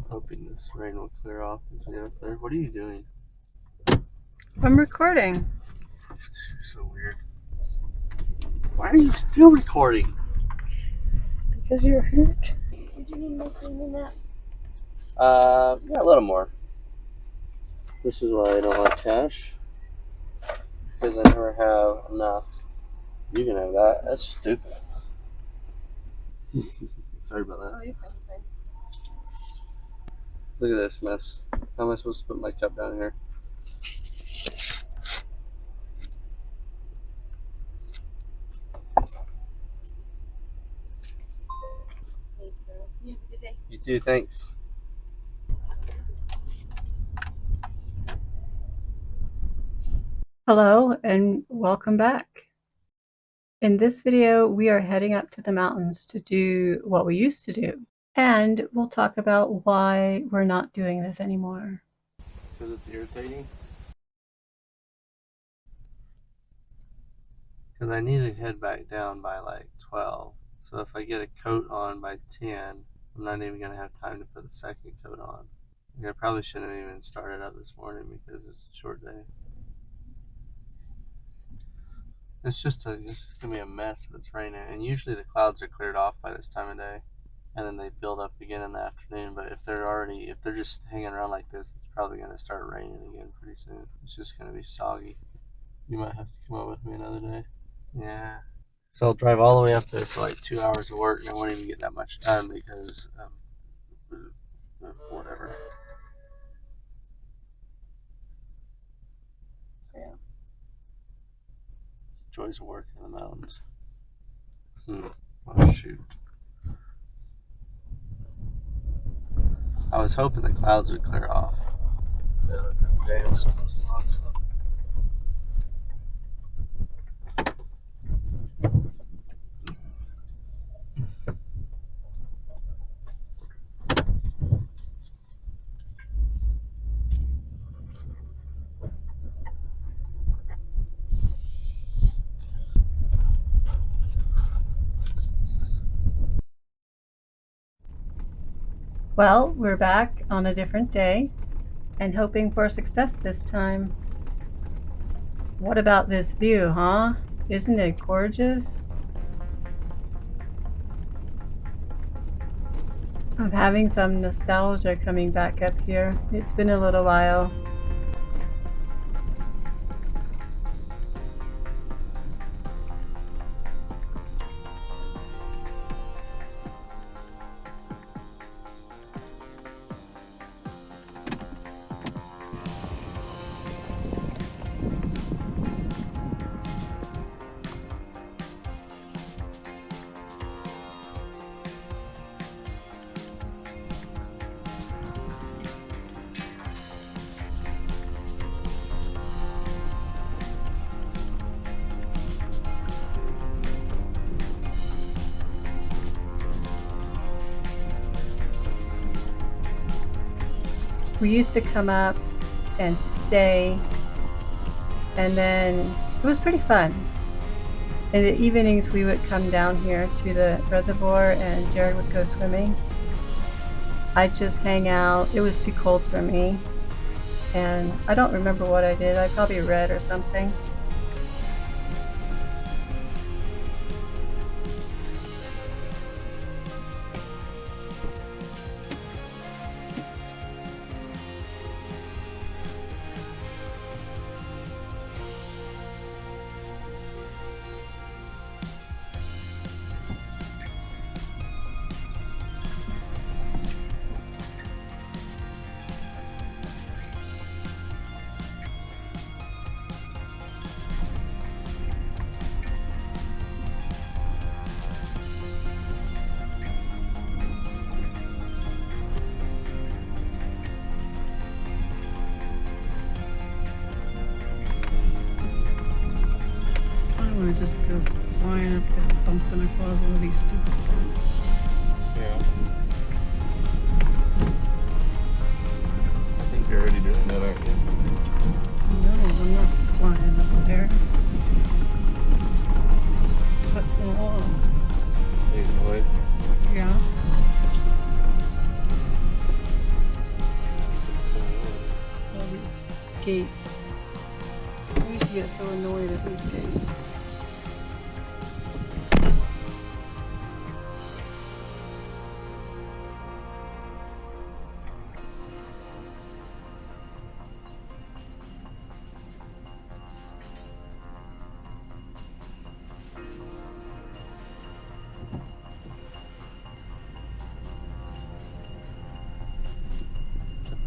Hoping this rain will clear off and get up there. What are you doing? I'm recording. It's so weird. Why are you still recording? Because you're hurt. Did you need more cream than that? Yeah, a little more. This is why I don't like cash. Because I never have enough. You can have that. That's stupid. Sorry about that. Oh, you're fine. Look at this mess. How am I supposed to put my cup down here? Thanks, girl. You have a good day. You too, thanks. Hello and welcome back. In this video, we are heading up to the mountains to do what we used to do. And we'll talk about why we're not doing this anymore. Because it's irritating? Because I need to head back down by like 12. So if I get a coat on by 10, I'm not even going to have time to put the second coat on. I probably shouldn't have even started up this morning because it's a short day. It's going to be a mess if it's raining. And usually the clouds are cleared off by this time of day. And then they build up again in the afternoon. But if they're just hanging around like this, it's probably going to start raining again pretty soon. It's just going to be soggy. You might have to come up with me another day. Yeah. So I'll drive all the way up there for like 2 hours of work and I won't even get that much done because whatever. Yeah. Joys of working in the mountains. Oh shoot. I was hoping the clouds would clear off. Damn, so those logs up. Well, we're back on a different day and hoping for success this time. What about this view, huh? Isn't it gorgeous? I'm having some nostalgia coming back up here. It's been a little while. We used to come up and stay, and then it was pretty fun. In the evenings we would come down here to the reservoir and Jared would go swimming. I'd just hang out. It was too cold for me, and I don't remember what I did. I probably read or something. I want to just go flying up there, bumping across all these stupid things. Yeah. I think you're already doing that, aren't you? No, I'm not flying up there. Just putzing along. Leading the way. Yeah. gates. I used to get so annoyed at these gates.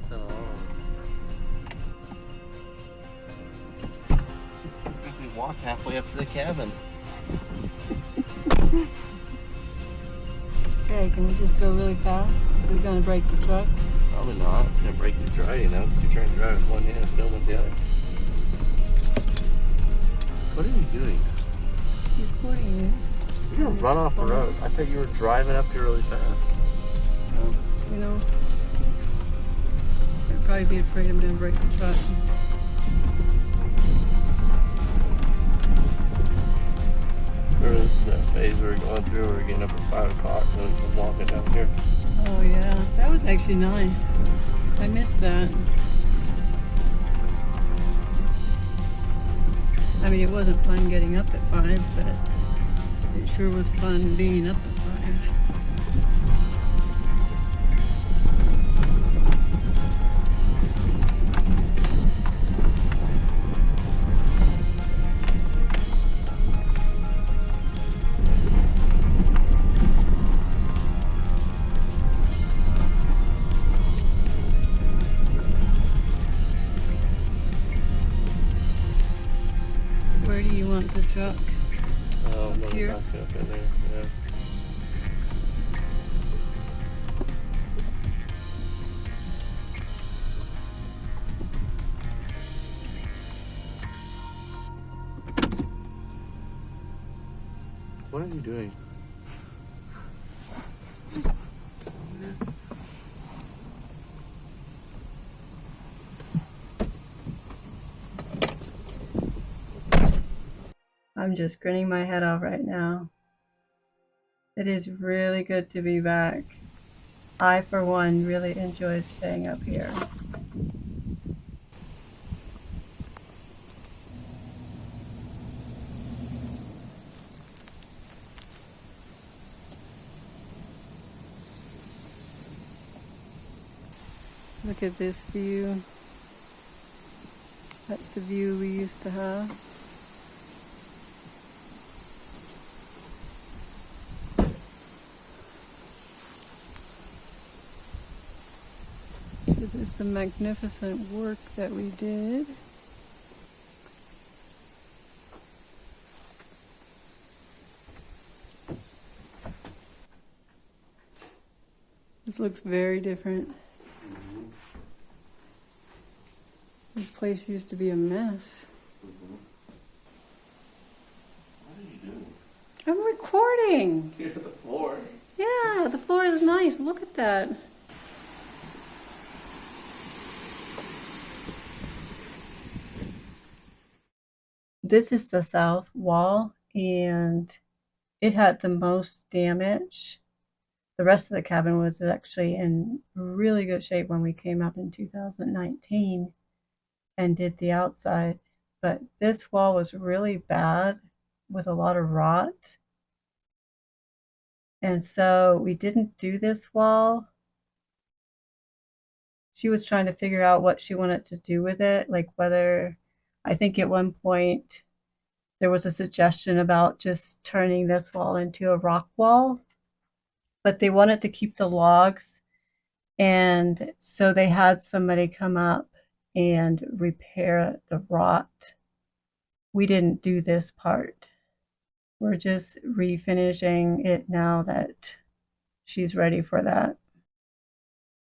So we walk halfway up to the cabin. Okay, can we just go really fast? Is it gonna break the truck? Probably not. It's gonna break you dry, you know. You're trying to drive with one hand and film with the other. What are you doing? Recording you. You're gonna run off the road. I thought you were driving up here really fast. Oh, you know. I'd probably be afraid I'm gonna break the truck. Remember, this is that phase we were going through. We were getting up at 5 o'clock and then we're walking down here. Oh yeah, that was actually nice. I missed that. I mean, it wasn't fun getting up at 5, but it sure was fun being up at 5. Where do you want the truck? I'm Here. gonna back up in there. Yeah. What are you doing? I'm just grinning my head off right now. It is really good to be back. I, for one, really enjoyed staying up here. Look at this view. That's the view we used to have. This is the magnificent work that we did. This looks very different. This place used to be a mess. What are you doing? I'm recording. You're at the floor. Yeah, the floor is nice. Look at that. This is the south wall, and it had the most damage. The rest of the cabin was actually in really good shape when we came up in 2019 and did the outside. But this wall was really bad with a lot of rot. And so we didn't do this wall. She was trying to figure out what she wanted to do with it, like whether, I think at one point there was a suggestion about just turning this wall into a rock wall, but they wanted to keep the logs. And so they had somebody come up and repair the rot. We didn't do this part. We're just refinishing it now that she's ready for that.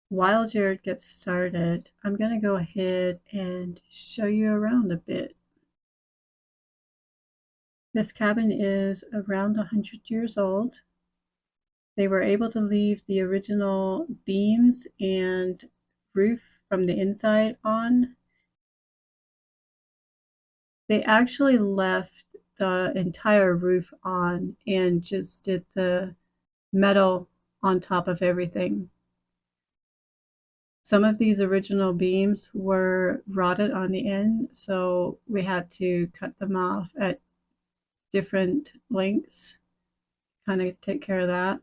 While Jared gets started, I'm going to go ahead and show you around a bit. This cabin is around 100 years old. They were able to leave the original beams and roof from the inside on. They actually left the entire roof on and just did the metal on top of everything. Some of these original beams were rotted on the end, so we had to cut them off at different lengths, kind of take care of that.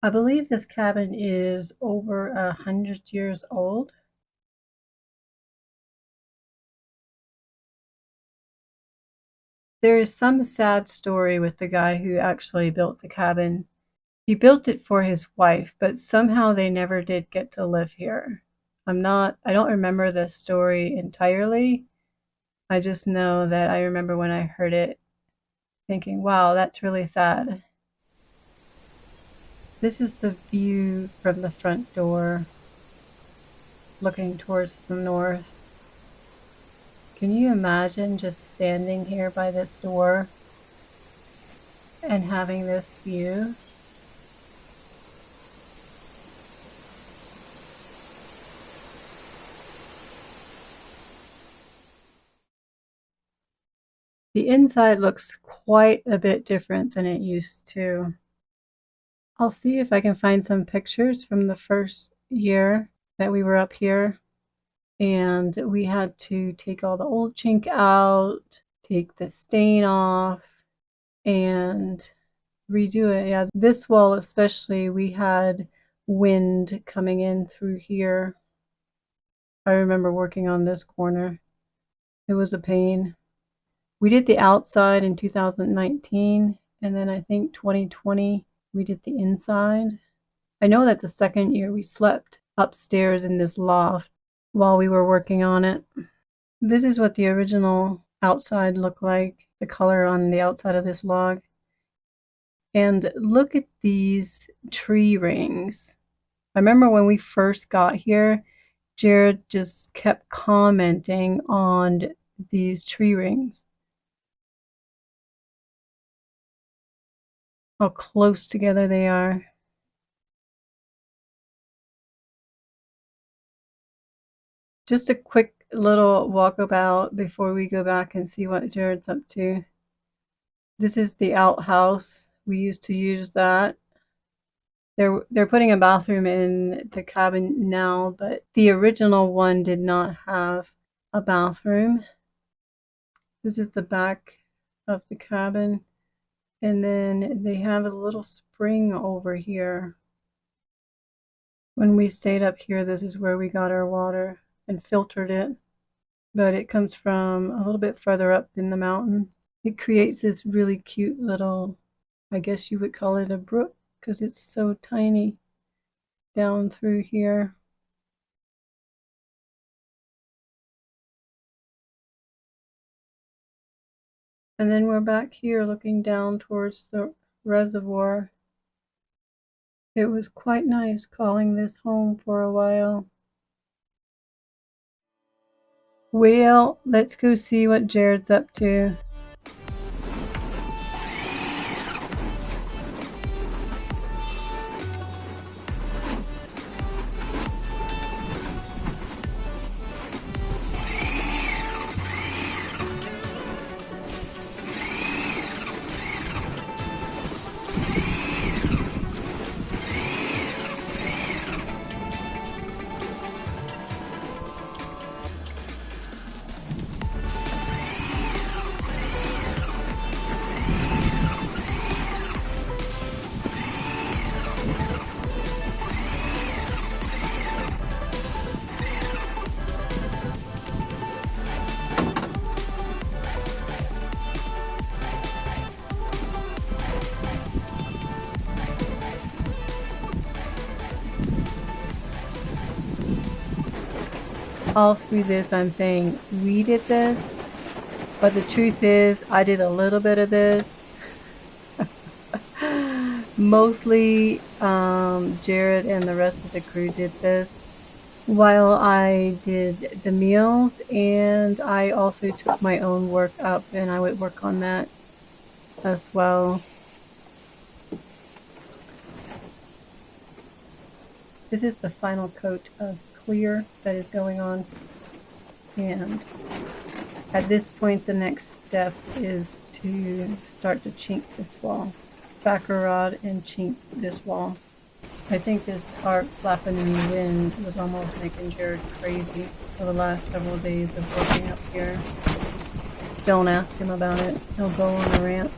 I believe this cabin is over 100 years old. There is some sad story with the guy who actually built the cabin. He built it for his wife, but somehow they never did get to live here. I don't remember the story entirely. I just know that I remember when I heard it thinking, wow, that's really sad. This is the view from the front door, looking towards the north. Can you imagine just standing here by this door and having this view? The inside looks quite a bit different than it used to. I'll see if I can find some pictures from the first year that we were up here. And we had to take all the old chink out, take the stain off, and redo it. Yeah, this wall especially, we had wind coming in through here. I remember working on this corner. It was a pain. We did the outside in 2019, and then I think 2020 we did the inside. I know that the second year we slept upstairs in this loft while we were working on it. This is what the original outside looked like, the color on the outside of this log. And look at these tree rings. I remember when we first got here, Jared just kept commenting on these tree rings. How close together they are. Just a quick little walkabout before we go back and see what Jared's up to. This is the outhouse. We used to use that. They're putting a bathroom in the cabin now, but the original one did not have a bathroom. This is the back of the cabin. And then they have a little spring over here. When we stayed up here, this is where we got our water and filtered it. But it comes from a little bit further up in the mountain. It creates this really cute little, I guess you would call it a brook, because it's so tiny down through here. And then we're back here looking down towards the reservoir. It was quite nice calling this home for a while. Well, let's go see what Jared's up to. All through this, I'm saying we did this, but the truth is, I did a little bit of this. Mostly, Jared and the rest of the crew did this while I did the meals, and I also took my own work up and I would work on that as well. This is the final coat of clear that is going on, and at this point the next step is to start to chink this wall. backer rod and chink this wall. I think this tarp flapping in the wind was almost making Jared crazy for the last several days of working up here. Don't ask him about it. He'll go on a rant.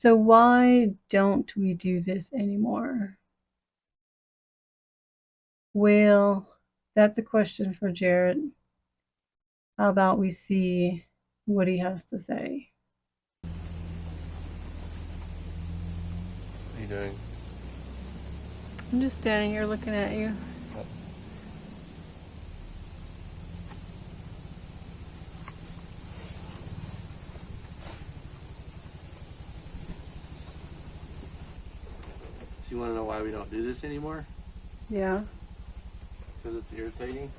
So why don't we do this anymore? Well, that's a question for Jared. How about we see what he has to say? What are you doing? I'm just standing here looking at you. So you want to know why we don't do this anymore? Yeah. Because it's irritating.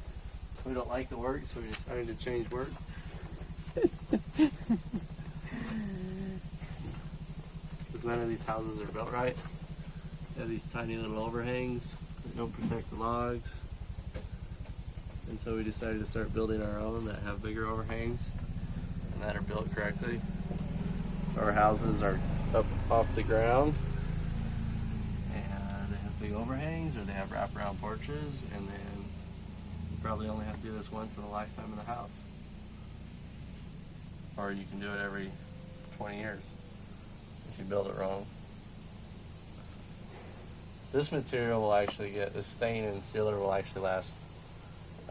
We don't like the work, so we decided to change work. Because none of these houses are built right. They have these tiny little overhangs that don't protect the logs. And so we decided to start building our own that have bigger overhangs and that are built correctly. Our houses are up off the ground and they have big overhangs, or they have wraparound porches, and then you probably only have to do this once in a lifetime in the house. Or you can do it every 20 years if you build it wrong. This material will actually get, the stain and sealer will actually last,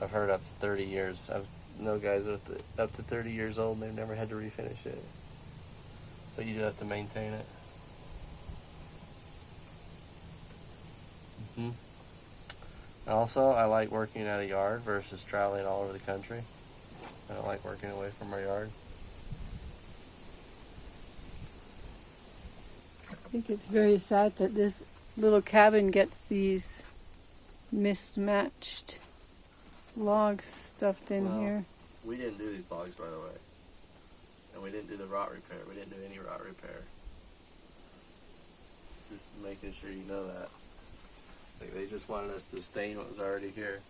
I've heard, up to 30 years. I've known guys with up to 30 years old and they've never had to refinish it. But you do have to maintain it. And also, I like working at a yard versus traveling all over the country. I don't like working away from our yard. I think it's very sad that this little cabin gets these mismatched logs stuffed in Well, here. We didn't do these logs, by the way. And we didn't do the rot repair. We didn't do any rot repair. Just making sure you know that. Like, they just wanted us to stain what was already here.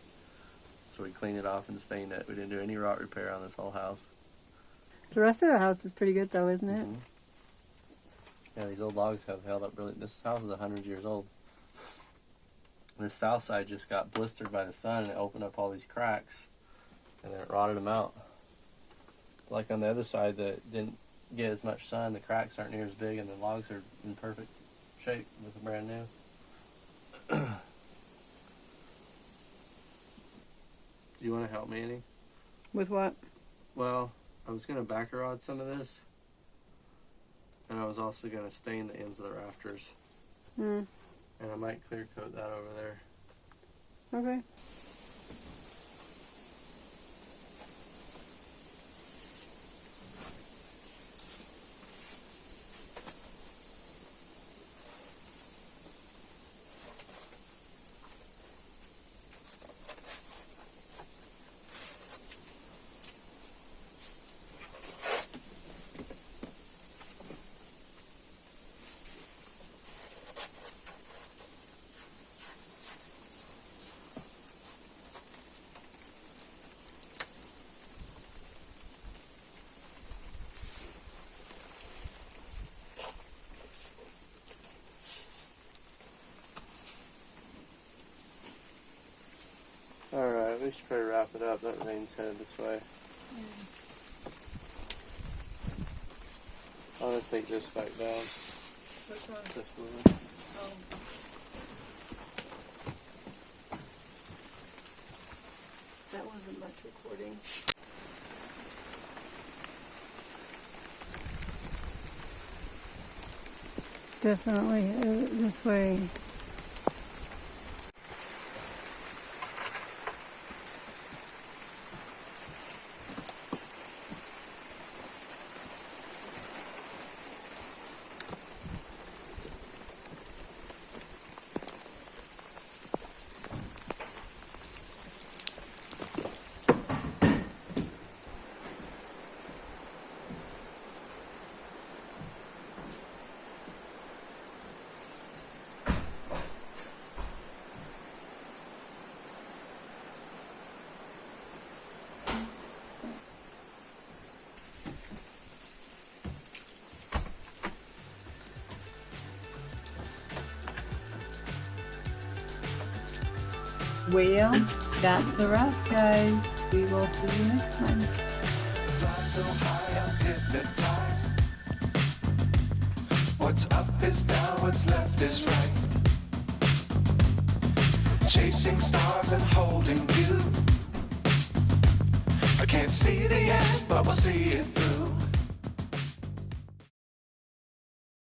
So we cleaned it off and stained it. We didn't do any rot repair on this whole house. The rest of the house is pretty good though, isn't it? Yeah, these old logs have held up really. This house is 100 years old. This south side just got blistered by the sun and it opened up all these cracks and then it rotted them out. Like on the other side that didn't get as much sun, the cracks aren't near as big and the logs are in perfect shape, looking brand new. Do you want to help me any? With what? Well, I was going to backer rod some of this, and I was also going to stain the ends of the rafters. And I might clear coat that over there. Okay. Alright, we should probably wrap it up. That rain's headed this way. I'm going to take this back down. Which one? This one. Oh. That wasn't much recording. Definitely this way. Well, that's a wrap, guys. We will see you next time. Fly so high, I'm hypnotized. What's up is down, what's left is right. Chasing stars and holding you. I can't see the end, but we'll see it through.